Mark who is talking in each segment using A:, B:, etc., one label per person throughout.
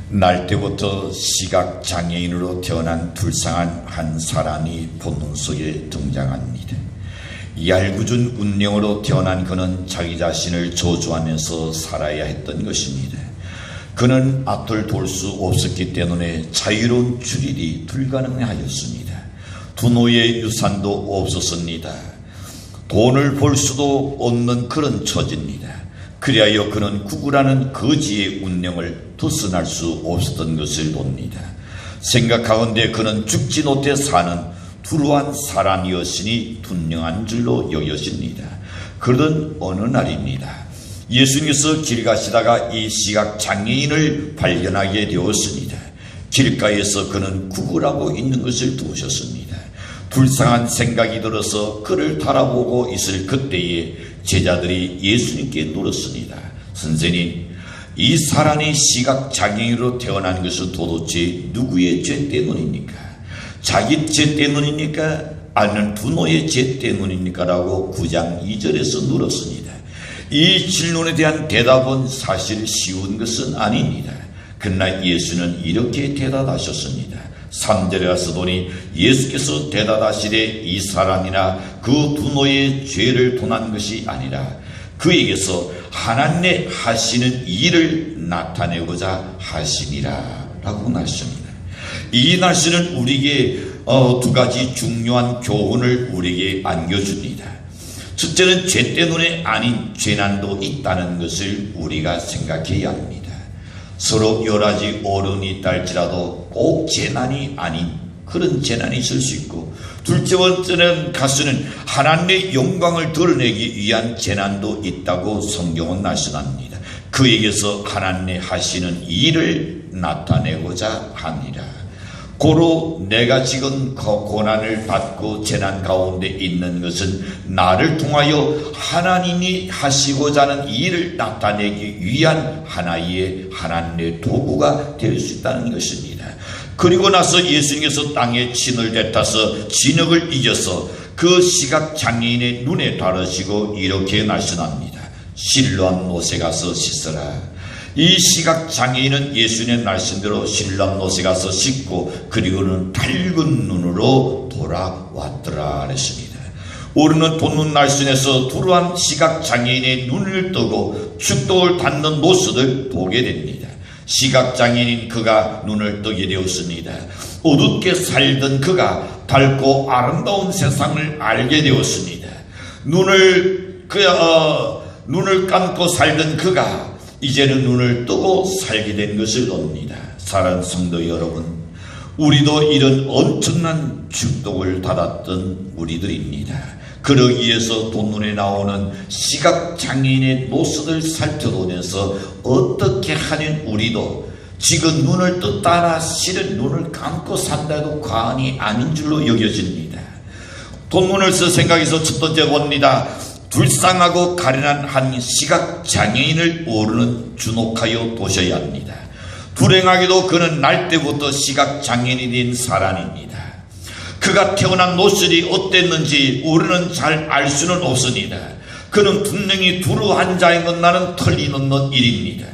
A: 날 때부터 시각장애인으로 태어난 불쌍한 한 사람이 본문 속에 등장합니다. 얄궂은 운명으로 태어난 그는 자기 자신을 저주하면서 살아야 했던 것입니다. 그는 앞을 돌 수 없었기 때문에 자유로운 출입이 불가능하였습니다. 부모의 유산도 없었습니다. 돈을 벌 수도 없는 그런 처지입니다. 그리하여 그는 구구라는 거지의 운명을 벗어날 수 없었던 것을 봅니다. 생각하건대 그는 죽지 못해 사는 불우한 사람이었으니 분명한 줄로 여겨집니다. 그러던 어느 날입니다. 예수님께서 길 가시다가 이 시각장애인을 발견하게 되었습니다. 길가에서 그는 구걸하고 있는 것을 보셨습니다. 불쌍한 생각이 들어서 그를 바라보고 있을 그때에 제자들이 예수님께 물었습니다. 선생님, 이 사람이 시각장애인으로 태어난 것은 도대체 누구의 죄 때문입니까? 자기 죄 때문입니까? 아니면 부모의 죄 때문입니까? 라고 9장 2절에서 물었습니다. 이 질문에 대한 대답은 사실 쉬운 것은 아닙니다. 그러나 예수는 이렇게 대답하셨습니다. 3절에 가서 보니 예수께서 대답하시되 이 사람이나 그 부모의 죄를 돈한 것이 아니라 그에게서 하나님의 하시는 일을 나타내고자 하심이라 라고 말씀합니다. 이 말씀은 우리에게 두 가지 중요한 교훈을 우리에게 안겨줍니다. 첫째는 죄 때문에 아닌 재난도 있다는 것을 우리가 생각해야 합니다. 서로 여러 가지 어려움이 있다 할지라도 꼭 재난이 아닌 그런 재난이 있을 수 있고, 둘째 번째는 가수는 하나님의 영광을 드러내기 위한 재난도 있다고 성경은 말씀합니다. 그에게서 하나님의 하시는 일을 나타내고자 합니다. 고로 내가 지금 고난을 받고 재난 가운데 있는 것은 나를 통하여 하나님이 하시고자 하는 일을 나타내기 위한 하나의 하나님의 도구가 될 수 있다는 것입니다. 그리고 나서 예수님께서 땅에 진을 뱉어서 진흙을 이겨서 그 시각장애인의 눈에 바르시고 이렇게 말씀합니다. 실로암 못에 가서 씻어라. 이 시각장애인은 예수님의 말씀대로 실로암 못에 가서 씻고 그리고는 밝은 눈으로 돌아왔더라 그랬습니다. 우리는 본문 말씀에서 불우한 시각장애인의 눈을 뜨고 축복을 받는 모습을 보게 됩니다. 시각장애인인 그가 눈을 뜨게 되었습니다. 어둡게 살던 그가 밝고 아름다운 세상을 알게 되었습니다. 눈을 감고 살던 그가 이제는 눈을 뜨고 살게 된 것을 봅니다. 사랑하는 성도 여러분, 우리도 이런 엄청난 축복을 받았던 우리들입니다. 그러기 위해서 본문에 나오는 시각장애인의 모습을 살펴보면서 어떻게 하는 우리도 지금 눈을 떴다나 실은 눈을 감고 산다도 과언이 아닌 줄로 여겨집니다. 본문을 생각해서 첫 번째 봅니다. 불쌍하고 가련한 한 시각장애인을 오르는 주목하여 보셔야 합니다. 불행하게도 그는 날 때부터 시각장애인이 된 사람입니다. 그가 태어난 모습이 어땠는지 우리는 잘 알 수는 없습니다. 그는 분명히 불우한 자인 것 나는 틀림없는 일입니다.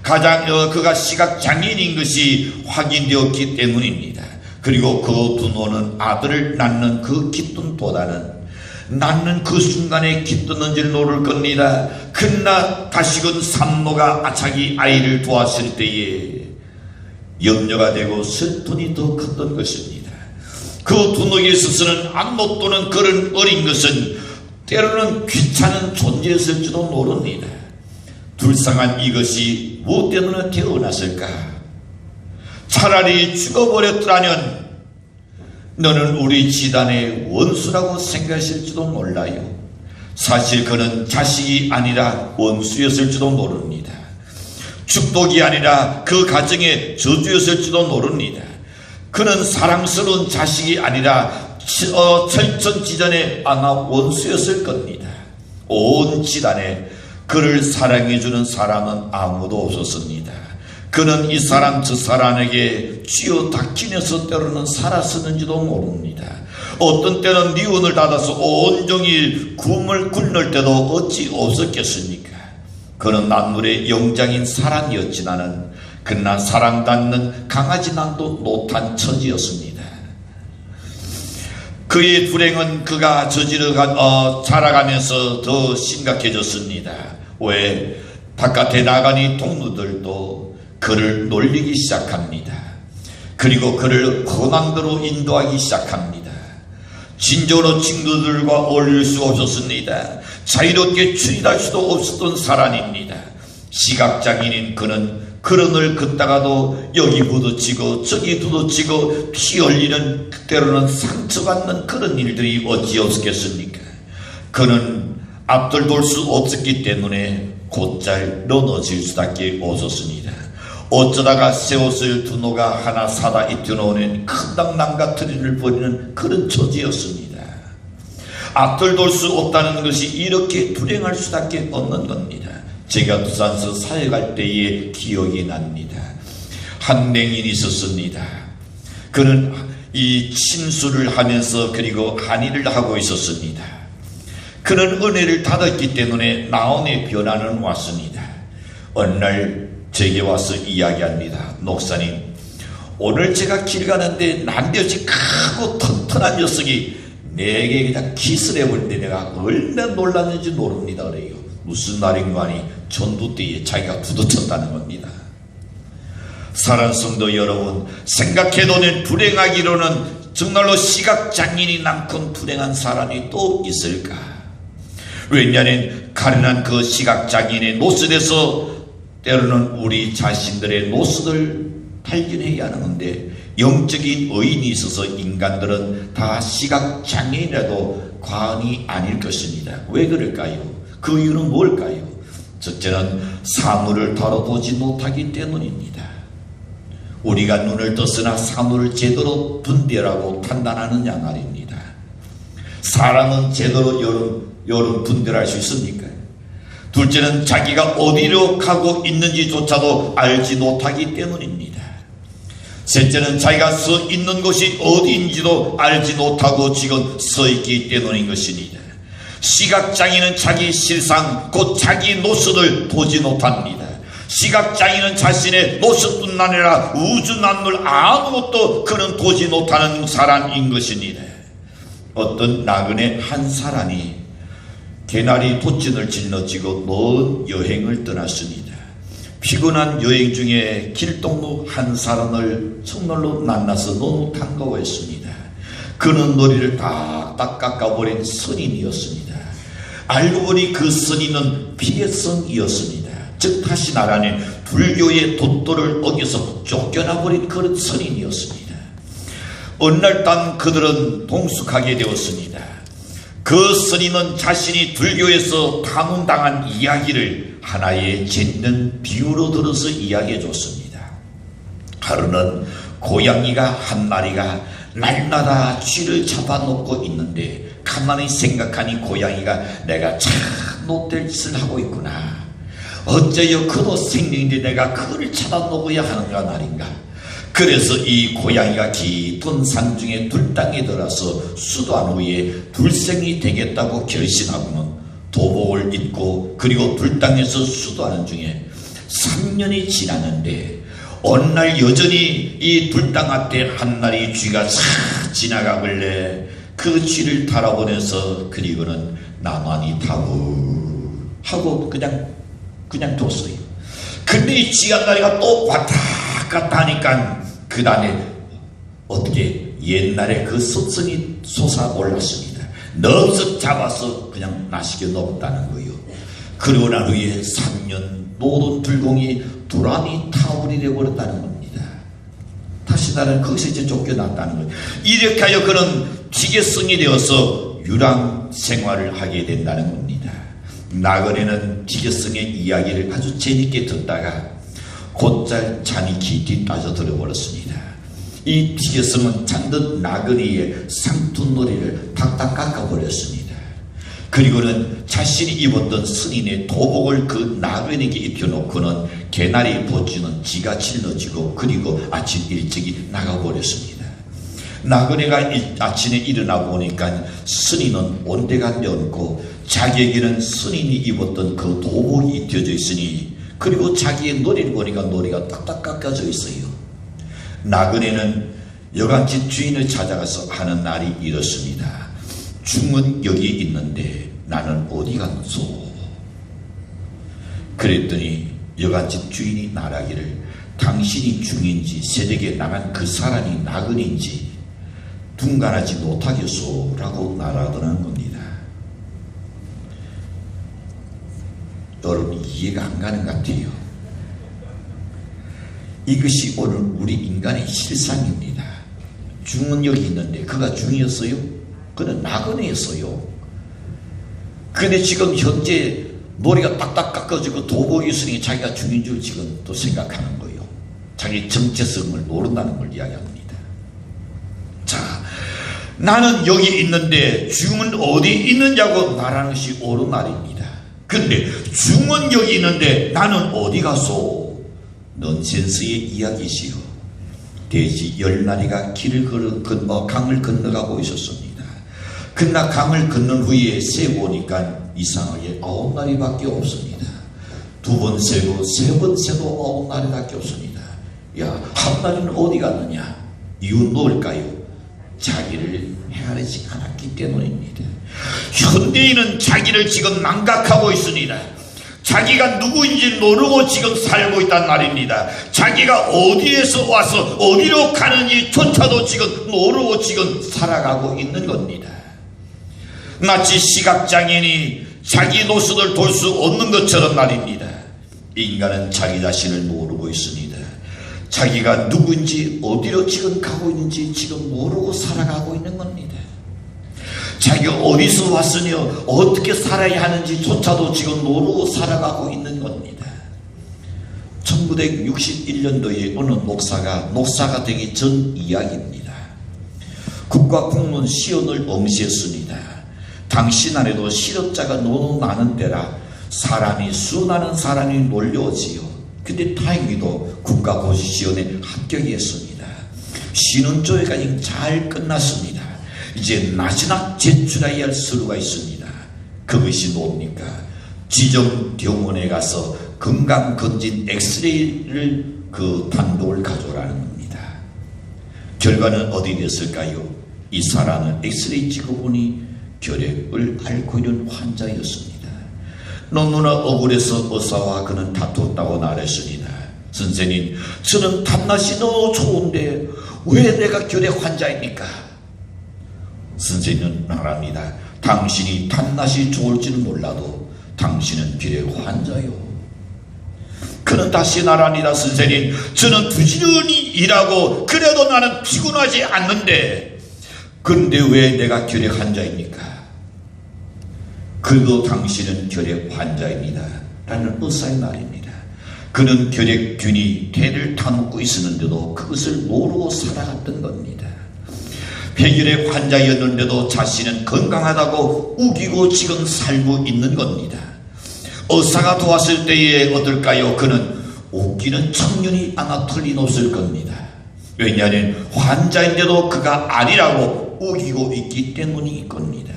A: 그가 시각장애인인 것이 확인되었기 때문입니다. 그리고 그 부모는 아들을 낳는 그 기쁨보다는 낳는 그 순간에 기뻤는지를 모를 겁니다. 그러나 다시금 산모가 자기 아이를 도왔을 때에 염려가 되고 슬픔이 더 컸던 것입니다. 그 부모에게 있어서는 안목 또는 그런 어린 것은 때로는 귀찮은 존재였을지도 모릅니다. 불쌍한 이것이 무엇 때문에 태어났을까? 차라리 죽어버렸더라면 너는 우리 집안의 원수라고 생각했을지도 몰라요. 사실 그는 자식이 아니라 원수였을지도 모릅니다. 축복이 아니라 그 가정의 저주였을지도 모릅니다. 그는 사랑스러운 자식이 아니라 철천지전에 아마 원수였을 겁니다. 온 집안에 그를 사랑해주는 사람은 아무도 없었습니다. 그는 이 사람 저 사람에게 쥐어 닥치면서 때로는 살았었는지도 모릅니다. 어떤 때는 미운을 닫아서 온종일 굶을 굶을 때도 어찌 없었겠습니까? 그는 만물의 영장인 사람이었지만은 그러나 사랑받는 강아지 난도 못한 처지였습니다. 그의 불행은 그가 자라가면서 더 심각해졌습니다. 왜? 바깥에 나가니 동무들도 그를 놀리기 시작합니다. 그리고 그를 고난도로 인도하기 시작합니다. 진정으로 친구들과 어울릴 수 없었습니다. 자유롭게 출입할 수도 없었던 사람입니다. 시각장애인 그는 걸음을 걷다가도 여기 부딪히고 저기 부딪히고 피 흘리는, 때로는 상처받는 그런 일들이 어찌 없었겠습니까? 그는 앞을 볼 수 없었기 때문에 곧잘 넘어질 수밖에 없었습니다. 어쩌다가 새 옷을 두노가 하나 사다 입혀놓은 큰 당나무 같은 일을 벌이는 그런 처지였습니다. 앞을 볼 수 없다는 것이 이렇게 불행할 수밖에 없는 겁니다. 제가 부산서 사역할 때의 기억이 납니다. 한 맹인이 있었습니다. 그는 이 침수를 하면서 그리고 한의를 하고 있었습니다. 그는 은혜를 받았기 때문에 나온의 변화는 왔습니다. 어느 날 제게 와서 이야기합니다. 목사님, 오늘 제가 길 가는데 남볕이 크고 튼튼한 녀석이 내게 그냥 키스를 해버리는데 내가 얼마나 놀랐는지 모릅니다. 그래요. 무슨 말인가 하니 전두대에 자기가 부딪혔다는 겁니다. 사랑하는 성도 여러분, 생각해보면 불행하기로는 정말로 시각장애인이 남건 불행한 사람이 또 있을까? 왜냐하면 가련한 그 시각장애인의 노릇에서 때로는 우리 자신들의 노릇을 발견해야 하는 건데, 영적인 의인이 있어서 인간들은 다 시각장애인이라도 과언이 아닐 것입니다. 왜 그럴까요? 그 이유는 뭘까요? 첫째는 사물을 다뤄보지 못하기 때문입니다. 우리가 눈을 떴으나 사물을 제대로 분별하고 판단하느냐 말입니다. 사람은 제대로 여름 분별할 수 있습니까? 둘째는 자기가 어디로 가고 있는지조차도 알지 못하기 때문입니다. 셋째는 자기가 서 있는 곳이 어디인지도 알지 못하고 지금 서 있기 때문인 것입니다. 시각장애는 자기 실상 곧 자기 노릇을 보지 못합니다. 시각장애는 자신의 노릇뿐 아니라 우주 만물 아무것도 그는 보지 못하는 사람인 것입니다. 어떤 나그네 한 사람이 개나리 돛진을 짊어지고 먼 여행을 떠났습니다. 피곤한 여행 중에 길동무 한 사람을 정말로 만나서 너무 반가워했습니다. 그는 머리를 딱딱 깎아버린 선인이었습니다. 알고 보니 그 선인은 피해성이었습니다. 즉 다시 말하면 불교의 돛도를 어겨서 쫓겨나버린 그런 선인이었습니다. 어느 날 밤 그들은 동숙하게 되었습니다. 그 선인은 자신이 불교에서 파문당한 이야기를 하나의 재밌는 비유로 들어서 이야기해 줬습니다. 하루는 고양이가 한 마리가 날마다 쥐를 잡아놓고 있는데 가만히 생각하니 고양이가 내가 참 못될 짓을 하고 있구나. 어째요 그도 생명인데 내가 그를 잡아놓아야 하는가 말인가. 그래서 이 고양이가 깊은 산중에 둘땅에 들어서 수도한 후에 둘생이 되겠다고 결심하고는 도복을 입고 그리고 둘땅에서 수도하는 중에 3년이 지났는데 어느 날 여전히 이 둘땅 앞에 한 마리 쥐가 싹 지나가길래 그 쥐를 달아보내서 그리고는 나만이 타고 하고 그냥 뒀어요. 근데 이 쥐 한 마리가 또 왔다 갔다 하니까 그 다음에 어떻게 옛날에 그 습성이 솟아올랐습니다. 넙석 잡아서 그냥 나시게 넣었다는 거예요. 그리고 난 후에 3년 모든 불공이 두란이 타월이 되어버렸다는 겁니다. 다시 나는 거기서 이제 쫓겨났다는 거예요. 이렇게 하여 그는 기계성이 되어서 유랑 생활을 하게 된다는 겁니다. 나그네는 기계성의 이야기를 아주 재밌게 듣다가 곧잘 잠이 깊이 빠져들어 버렸습니다. 이 기계성은 잠든 나그네의 상투놀이를 탁탁 깎아버렸습니다. 그리고는 자신이 입었던 스님의 도복을 그 나그네에게 입혀놓고는 개나리 보지는 지가 짊어지고 그리고 아침 일찍이 나가버렸습니다. 나그네가 아침에 일어나 보니까 스님은 온데가 면고 자기에게는 스님이 입었던 그 도복이 입혀져 있으니 그리고 자기의 놀이를 보니까 놀이가 딱딱 깎아져 있어요. 나그네는 여간집 주인을 찾아가서 하는 날이 이렇습니다. 중은 여기 있는데 나는 어디 갔소? 그랬더니 여간집 주인이 말하기를 당신이 중인지 새벽에 나간 그 사람이 나그네인지 둔간하지 못하겠소 라고 말하더라는 겁니다. 여러분, 이해가 안 가는 것 같아요. 이것이 오늘 우리 인간의 실상입니다. 중은 여기 있는데 그가 중이었어요? 그는 나그네였어요. 근데 지금 현재 머리가 딱딱 깎아지고 도복이 있으니 자기가 중인 줄 지금 또 생각하는 거예요. 자기 정체성을 모른다는 걸 이야기합니다. 자, 나는 여기 있는데 중은 어디 있느냐고 말하는 것이 옳은 말입니다. 근데 중은 여기 있는데 나는 어디 갔소? 넌센스의 이야기시요. 돼지 10마리가 길을 건너 강을 건너가고 있었습니다. 그러나 강을 건넌 후에 세보니까 이상하게 9마리밖에 없습니다. 2번 세고 3번 세도 9마리밖에 없습니다. 야, 한 마리는 어디 갔느냐? 이유는 뭘까요? 자기를 헤아리지 않았기 때문입니다. 현대인은 자기를 지금 망각하고 있습니다. 자기가 누구인지 모르고 지금 살고 있단 말입니다. 자기가 어디에서 와서 어디로 가는지 조차도 지금 모르고 지금 살아가고 있는 겁니다. 마치 시각장애인이 자기 노선을 돌 수 없는 것처럼 말입니다. 인간은 자기 자신을 모르고 있습니다. 자기가 누구인지 어디로 지금 가고 있는지 지금 모르고 살아가고 있는 겁니다. 자기가 어디서 왔으며 어떻게 살아야 하는지 조차도 지금 모르고 살아가고 있는 겁니다. 1961년도에 어느 목사가 되기 전 이야기입니다. 국가공무원 시험을 응시했습니다. 당시 날에도 실업자가 너무 많은 데라 수많은 사람이 몰려오지요. 근데 다행히도 국가고시시험에 합격했습니다. 신혼조회까지 잘 끝났습니다. 이제 마지막 제출해야 할 서류가 있습니다. 그것이 뭡니까? 지정 병원에 가서 건강검진 엑스레이를 단독을 가져오라는 겁니다. 결과는 어디 됐을까요? 이 사람은 엑스레이 찍어보니 결핵을 앓고 있는 환자였습니다. 너무나 억울해서 의사와 그는 다퉜다고 말했습니다. 선생님, 저는 탐낫이 너무 좋은데 왜 내가 결핵 환자입니까? 선생님은 말합니다. 당신이 탐낫이 좋을지는 몰라도 당신은 결핵 환자요. 그는 다시 말합니다. 선생님, 저는 부지런히 일하고 그래도 나는 피곤하지 않는데 그런데 왜 내가 결핵 환자입니까? 그래도 당신은 결핵 환자입니다 라는 의사의 말입니다. 그는 결핵균이 대를 타먹고 있었는데도 그것을 모르고 살아갔던 겁니다. 폐결핵 환자였는데도 자신은 건강하다고 우기고 지금 살고 있는 겁니다. 의사가 도왔을 때에 어떨까요? 그는 웃기는 청년이 아마 틀림없을 겁니다. 왜냐하면 환자인데도 그가 아니라고 우기고 있기 때문일 겁니다.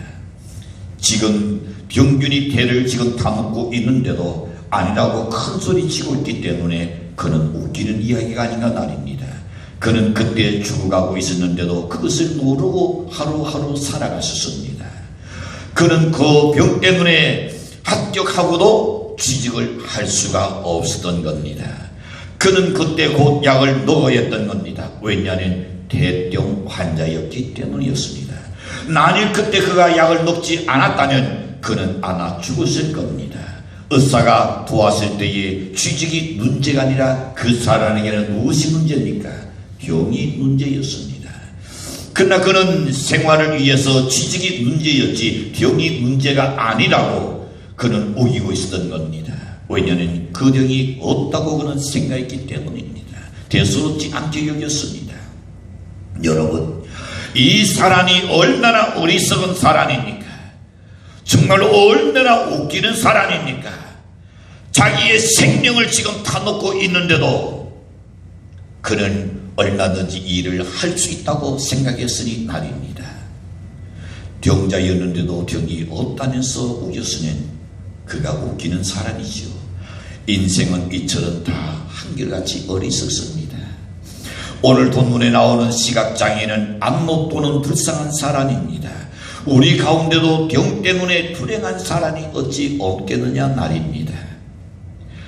A: 지금 병균이 대를 지금 타먹고 있는데도 아니라고 큰 소리 치고 있기 때문에 그는 웃기는 이야기가 아닌가 말입니다. 그는 그때 죽어가고 있었는데도 그것을 모르고 하루하루 살아갔었습니다. 그는 그 병 때문에 합격하고도 취직을 할 수가 없었던 겁니다. 그는 그때 곧 약을 먹어야 했던 겁니다. 왜냐하면 대병 환자였기 때문이었습니다. 만일 그때 그가 약을 먹지 않았다면 그는 아마 죽었을 겁니다. 의사가 도왔을 때에 취직이 문제가 아니라 그 사람에게는 무엇이 문제입니까? 병이 문제였습니다. 그러나 그는 생활을 위해서 취직이 문제였지 병이 문제가 아니라고 그는 우기고 있었던 겁니다. 왜냐하면 그 병이 없다고 그는 생각했기 때문입니다. 대수롭지 않게 여겼습니다. 여러분, 이 사람이 얼마나 어리석은 사람입니까? 정말 얼마나 웃기는 사람입니까? 자기의 생명을 지금 타놓고 있는데도 그는 얼마든지 일을 할 수 있다고 생각했으니 말입니다. 병자였는데도 병이 없다면서 우겼으면 그가 웃기는 사람이죠. 인생은 이처럼 다 한결같이 어리석습니다. 오늘 본문에 나오는 시각장애인은 안못 보는 불쌍한 사람입니다. 우리 가운데도 병 때문에 불행한 사람이 어찌 없겠느냐 말입니다.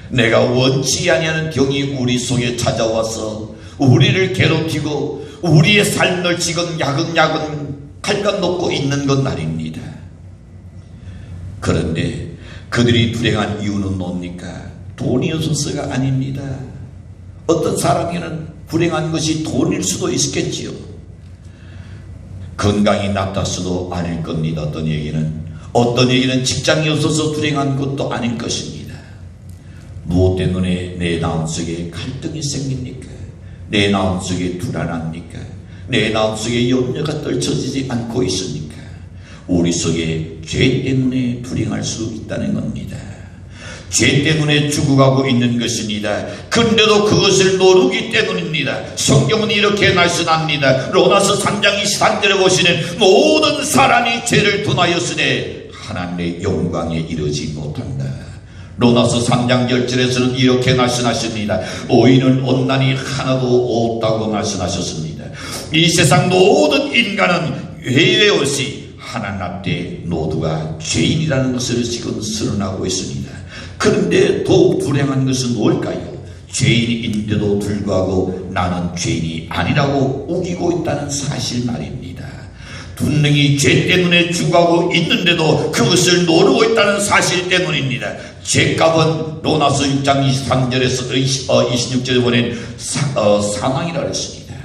A: 내가 원치 아니하는 병이 우리 속에 찾아와서 우리를 괴롭히고 우리의 삶을 지금 야금야금 갉아놓고 있는 것 말입니다. 그런데 그들이 불행한 이유는 뭡니까? 돈이 없어서가 아닙니다. 어떤 사람에게는 불행한 것이 돈일 수도 있겠지요. 건강이 나빴어도 아닐 겁니다. 어떤 얘기는 직장이 없어서 불행한 것도 아닐 것입니다. 무엇 때문에 내 마음속에 갈등이 생깁니까? 내 마음속에 불안합니까? 내 마음속에 염려가 떨쳐지지 않고 있습니까? 우리 속에 죄 때문에 불행할 수 있다는 겁니다. 죄 때문에 죽어가고 있는 것입니다. 그런데도 그것을 모르기 때문입니다. 성경은 이렇게 말씀합니다. 로마서 3장 23절에 보시는 모든 사람이 죄를 통하였으되 하나님의 영광에 이르지 못한다. 로마서 3장 10절에서는 이렇게 말씀하십니다. 의인은 온난이 하나도 없다고 말씀하셨습니다. 이 세상 모든 인간은 회개 없이 하나님 앞에 모두가 죄인이라는 것을 지금 선언하고 있습니다. 그런데 더욱 불행한 것은 뭘까요? 죄인인데도 불구하고 나는 죄인이 아니라고 우기고 있다는 사실 말입니다. 분명히 죄 때문에 죽어가고 있는데도 그것을 모르고 있다는 사실 때문입니다. 죄값은 로마서 6장 23절에서 26절에 보낸 사망이라고 했습니다.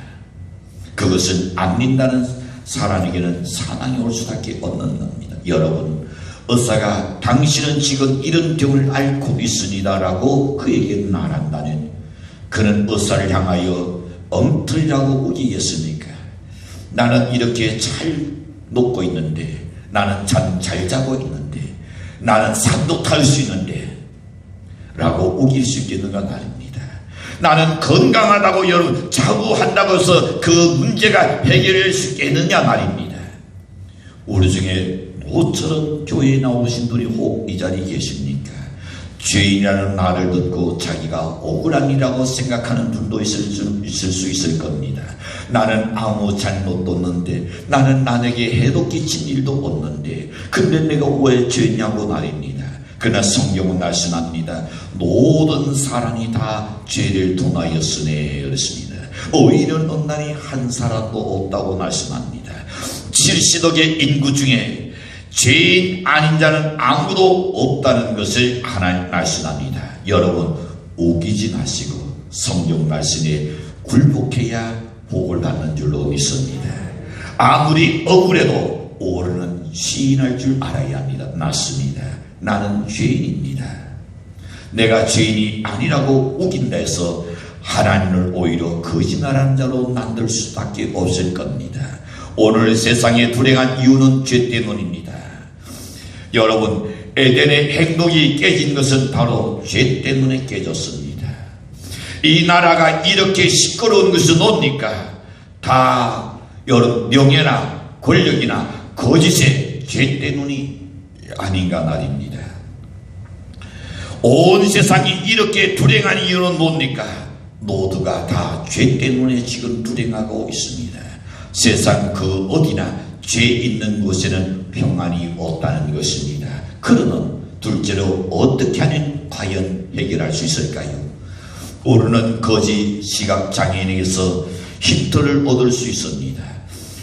A: 그것은 안 믿는 사람에게는 사망이 올 수밖에 없는 겁니다. 여러분, 의사가 당신은 지금 이런 병을 앓고 있습니다 라고 그에게 말한다면 그는 의사를 향하여 엉터리라고 우기겠습니까? 나는 이렇게 잘 먹고 있는데, 나는 잠 잘 자고 있는데, 나는 산도 탈 수 있는데 라고 우길 수 있겠는가 말입니다. 나는 건강하다고 여러분 자부한다고 해서 그 문제가 해결될 수 있겠느냐 말입니다. 우리 중에 모처럼 교회에 나오신 분이 혹 이 자리에 계십니까? 죄인이라는 말을 듣고 자기가 억울함이라고 생각하는 분도 있을 수 있을 겁니다. 나는 아무 잘못도 없는데, 나는 남에게 해도 끼친 일도 없는데 근데 내가 왜 죄냐고 말입니다. 그러나 성경은 말씀합니다. 모든 사람이 다 죄를 통하였으네 그렇습니다. 의인은 없나니 한 사람도 없다고 말씀합니다. 70억의 인구 중에 죄인 아닌 자는 아무도 없다는 것을 하나님 말씀합니다. 여러분, 우기지 마시고 성경 말씀에 굴복해야 복을 받는 줄로 믿습니다. 아무리 억울해도 오르는 시인할 줄 알아야 합니다. 맞습니다. 나는 죄인입니다. 내가 죄인이 아니라고 우긴다 해서 하나님을 오히려 거짓말하는 자로 만들 수밖에 없을 겁니다. 오늘 세상에 불행한 이유는 죄 때문입니다. 여러분, 에덴의 행복이 깨진 것은 바로 죄 때문에 깨졌습니다. 이 나라가 이렇게 시끄러운 것은 뭡니까? 다 여러분 명예나 권력이나 거짓의 죄 때문이 아닌가 말입니다. 온 세상이 이렇게 불행한 이유는 뭡니까? 모두가 다 죄 때문에 지금 불행하고 있습니다. 세상 그 어디나 죄 있는 곳에는 평안이 없다는 것입니다. 그러면 둘째로 어떻게 하면 과연 해결할 수 있을까요? 우리는 거짓 시각장애인에게서 힌트를 얻을 수 있습니다.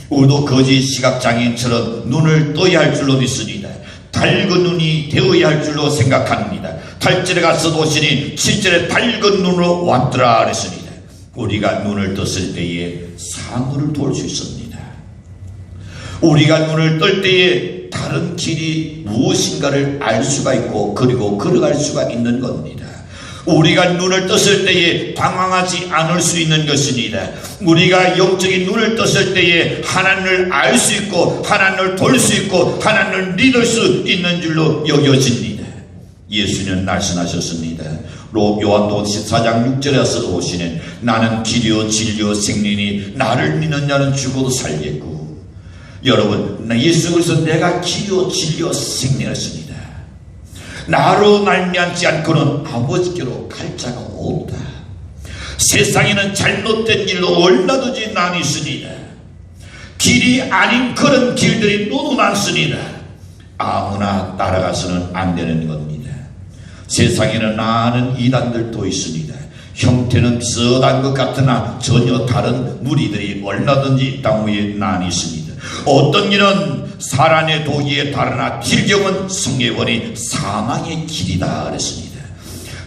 A: 우리도 거짓 시각장애인처럼 눈을 떠야 할 줄로 믿습니다. 밝은 눈이 되어야 할 줄로 생각합니다. 8절에 가서 보시니 7절에 밝은 눈으로 왔더라 그랬습니다. 우리가 눈을 떴을 때에 사물을 볼 수 있습니다. 우리가 눈을 뜰 때에 다른 길이 무엇인가를 알 수가 있고 그리고 걸어갈 수가 있는 겁니다. 우리가 눈을 떴을 때에 당황하지 않을 수 있는 것입니다. 우리가 영적인 눈을 떴을 때에 하나님을 알 수 있고 하나님을 볼 수 있고 하나님을 믿을 수 있는 줄로 여겨집니다. 예수님은 말씀하셨습니다. 요한복음 14장 6절에서 보시는 나는 길이요 진리요 생명이니 나를 믿는 자는 죽어도 살겠고, 여러분 예수 그리스도 내가 길이요 진리요 생명이었습니다. 나로 말미암지 않고는 아버지께로 갈 자가 없다. 세상에는 잘못된 일로 얼마든지 나뉘으니라. 길이 아닌 그런 길들이 너무 많습니다. 아무나 따라가서는 안 되는 겁니다. 세상에는 많은 이단들도 있습니다. 형태는 비슷한 것 같으나 전혀 다른 무리들이 얼마든지 땅 위에 나뉘습니다. 어떤 일은 사람의 도기에 다르나 질경은 성경원이 사망의 길이다 그랬습니다.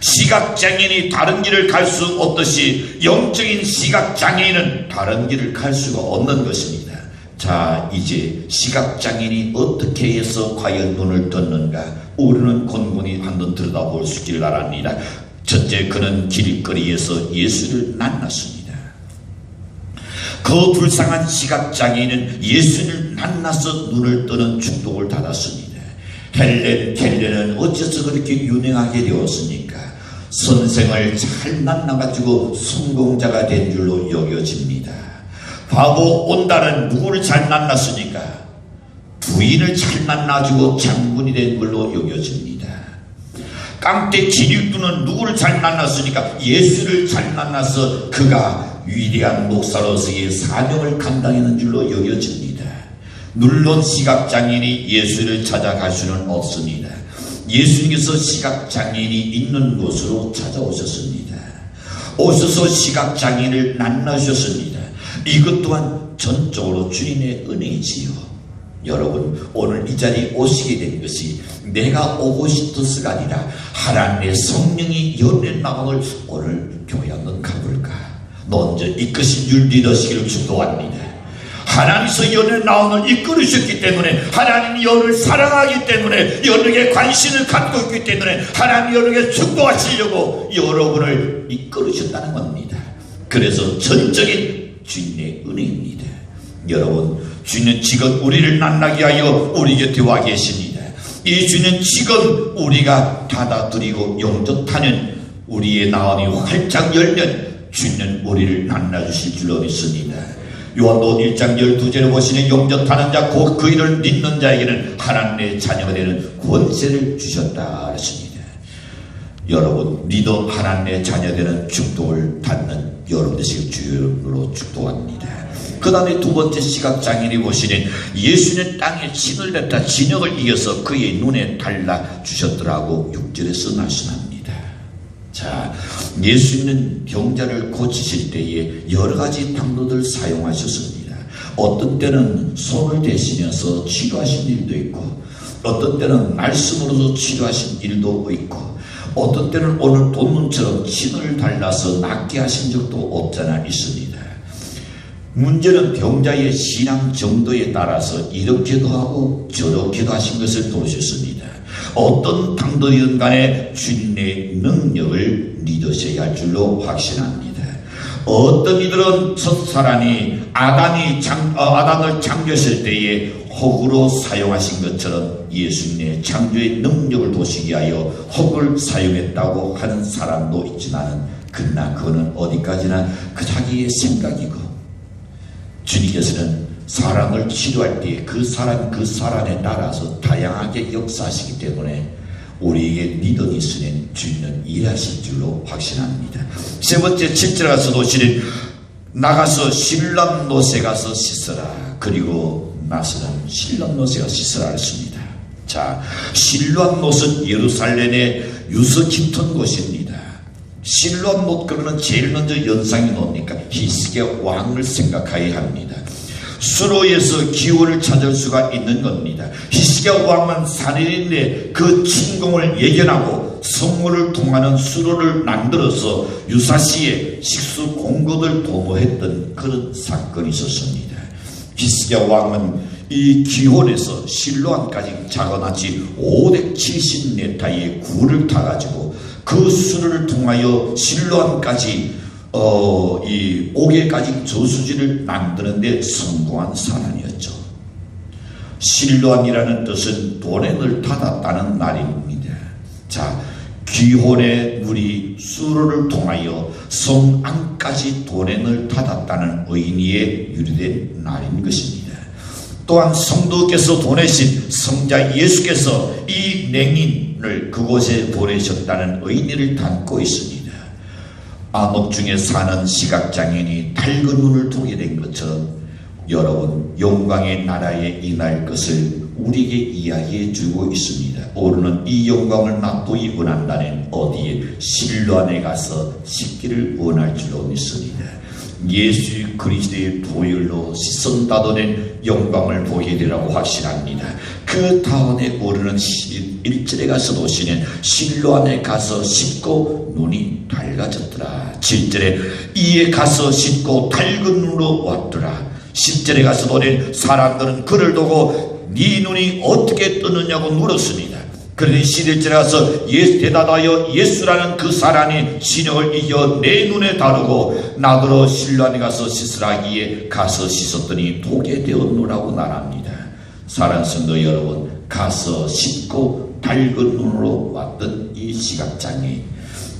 A: 시각장애인이 다른 길을 갈 수 없듯이 영적인 시각장애인은 다른 길을 갈 수가 없는 것입니다. 자, 이제 시각장애인이 어떻게 해서 과연 눈을 떴는가 우리는 곤곤히 한번 들여다볼 수 있기를 바랍니다. 첫째, 그는 길거리에서 예수를 만났습니다. 그 불쌍한 시각장애인은 예수를 만나서 눈을 뜨는 축복을 받았습니다. 헬렌은 어째서 그렇게 유명하게 되었습니까? 선생을 잘 만나가지고 성공자가 된 줄로 여겨집니다. 바보 온다는 누구를 잘 만났으니까? 부인을 잘 만나주고 장군이 된 걸로 여겨집니다. 깡대 기육두는 누구를 잘 만났으니까? 예수를 잘 만나서 그가 위대한 목사로서의 사명을 감당하는 줄로 여겨집니다. 물론 시각장애인이 예수를 찾아갈 수는 없습니다. 예수님께서 시각장애인이 있는 곳으로 찾아오셨습니다. 오셔서 시각장애인을 만나셨습니다. 이것 또한 전적으로 주님의 은혜이지요. 여러분, 오늘 이 자리에 오시게 된 것이 내가 오고 싶어서가 아니라 하나님의 성령이 열린 마음을 오늘 교회 한번 가볼까? 먼저 이끄신 줄 믿으시기를 축도합니다. 하나님께서 연의 나음을 이끌으셨기 때문에, 하나님이 연을 사랑하기 때문에, 연에게 관심을 갖고 있기 때문에 하나님이 연에게 축복하시려고 여러분을 이끌으셨다는 겁니다. 그래서 전적인 주님의 은혜입니다. 여러분, 주님은 지금 우리를 만나게 하여 우리 곁에 와 계십니다. 이 주님은 지금 우리가 받아들이고 영접하는 우리의 마음이 활짝 열면 주님은 우리를 만나주실 줄로 믿습니다. 요한복음 1장 12절에 보시는 영접하는 자 곧 그 이를 믿는 자에게는 하나님의 자녀가 되는 권세를 주셨다 하셨습니다. 여러분, 믿어 하나님의 자녀 되는 축복을 받는 여러분 되시길 주로 축복합니다. 그 다음에 두 번째 시각장애인이 보시는 예수는 땅에 진을 냈다 진역을 이겨서 그의 눈에 달라주셨더라고 6절에서 말씀합니다. 자, 예수님은 병자를 고치실 때에 여러 가지 방법을 사용하셨습니다. 어떤 때는 손을 대시면서 치료하신 일도 있고, 어떤 때는 말씀으로서 치료하신 일도 있고, 어떤 때는 오늘 본문처럼 진을 달라서 낫게 하신 적도 없잖아 있습니다. 문제는 병자의 신앙 정도에 따라서 이렇게도 하고 저렇게도 하신 것을 보셨습니다. 어떤 방법이든 간에 주님의 능력을 믿으셔야 할 줄로 확신합니다. 어떤 이들은 첫사람이 아담을 창조했을 때에 혹으로 사용하신 것처럼 예수님의 창조의 능력을 보시기 위하여 혹을 사용했다고 하는 사람도 있지만, 그러나 그거는 어디까지나 그 자기의 생각이고, 주님께서는 사람을 치료할 때 그 사람에 따라서 다양하게 역사하시기 때문에 우리에게 믿음이 있으면 주님은 일하실 줄로 확신합니다. 세 번째 7절에 가서 보시는 나가서 실람노새 가서 씻어라. 그리고 나서는 실람노새가 씻어라 했습니다. 자, 실람노은 예루살렘의 유서 깊은 곳입니다. 실람노 그러면 제일 먼저 연상이 뭡니까? 히스기야 왕을 생각해야 합니다. 수로에서 기호를 찾을 수가 있는 겁니다. 히스기야 왕은 사내인의 그 침공을 예견하고 성문을 통하는 수로를 만들어서 유사시에 식수 공급을 도모했던 그런 사건이 있었습니다. 히스기야 왕은 이 기홀에서 실로암까지 작아나치 570m의 굴을 타가지고 그 수로를 통하여 실로암까지 이 5개까지 저수지를 만드는데 성공한 사람이었죠. 실로암이라는 뜻은 도렌을 닫았다는 말입니다. 자, 기홀의 물이 수로를 통하여 성 안까지 도렌을 닫았다는 의미에 유래된 날인 것입니다. 또한 성도께서 보내신 성자 예수께서 이 주님을 그곳에 보내셨다는 의미를 담고 있습니다. 암흑 중에 사는 시각장애인이 밝은 눈을 보게 된 것처럼 여러분 영광의 나라에 임할 것을 우리에게 이야기해 주고 있습니다. 오르는 이 영광을 맛보기 원한다면 어디에? 실로암에 가서 씻기를 원할 줄로 믿습니다. 예수 그리스도의 보혈로 씻음 닫아낸 영광을 보게 되라고 확신합니다. 그 다음에 오르는 1절에 가서 보시면 실로암에 가서 씻고 눈이 밝아졌더라. 7절에 이에 가서 씻고 밝은 눈으로 왔더라. 10절에 가서 보니 사람들은 그를 보고 네 눈이 어떻게 뜨느냐고 물었습니다. 그러니 11절에 가서 대답하여 예수라는 그 사람이 신령을 이겨 내 눈에 다루고 나더러 실로암에 가서 씻으라기에 가서 씻었더니 보게 되었노라고 말합니다. 사랑하는 성도 여러분, 가서 씻고 밝은 눈으로 왔던 이 시각장애인,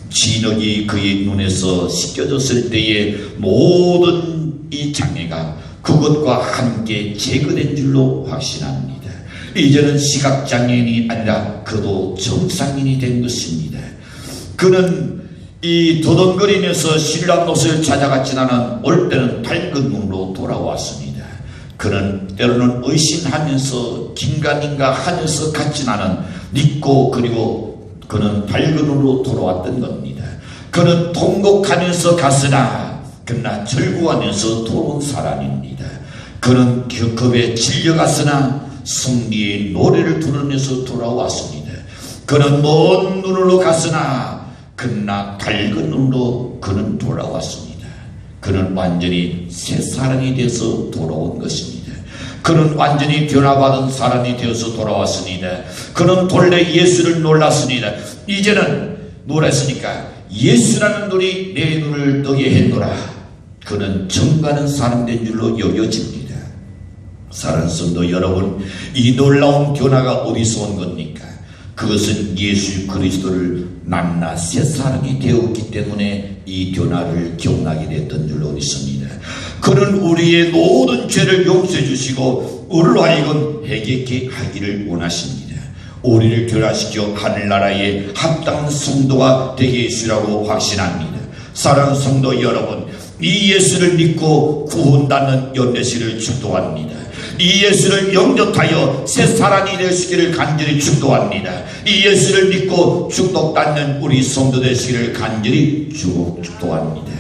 A: 진흙이 그의 눈에서 씻겨졌을 때에 모든 이 장애가 그것과 함께 제거된 줄로 확신합니다. 이제는 시각장애인이 아니라 그도 정상인이 된 것입니다. 그는 이 도don거리면서 신랑 옷을 찾아갔지만은 올 때는 밝은 눈으로 돌아왔습니다. 그는 때로는 의심하면서 긴가민가 하면서 갔지만은 믿고 그리고 그는 밝은 눈으로 돌아왔던 겁니다. 그는 통곡하면서 갔으나 그러나 절구하면서 돌아온 사람입니다. 그는 겁에 질려갔으나 승리의 노래를 부르면서 돌아왔습니다. 그는 먼 눈으로 갔으나 그러나 밝은 눈으로 그는 돌아왔습니다. 그는 완전히 새 사람이 되어서 돌아온 것입니다. 그는 완전히 변화받은 사람이 되어서 돌아왔습니다. 그는 본래 예수를 놀랐습니다. 이제는 놀랐으니까 예수라는 눈이 내 눈을 뜨게 했노라. 그는 정가는 사람 된 줄로 여겨집니다. 사랑하는 성도 여러분, 이 놀라운 변화가 어디서 온 겁니까? 그것은 예수 그리스도를 만나 새 사람이 되었기 때문에 이 변화를 경험하게 됐던 줄로 믿습니다. 그는 우리의 모든 죄를 용서해 주시고 우리로 하여금 회개케 하기를 원하십니다. 우리를 변화시켜 하늘나라에 합당한 성도가 되게 해주시라고 확신합니다. 사랑하는 성도 여러분, 이 예수를 믿고 구원받는 연대시를 축도합니다. 이 예수를 영접하여 새 사람이 되시기를 간절히 축도합니다. 이 예수를 믿고 축복받는 우리 성도 되시기를 간절히 축도합니다.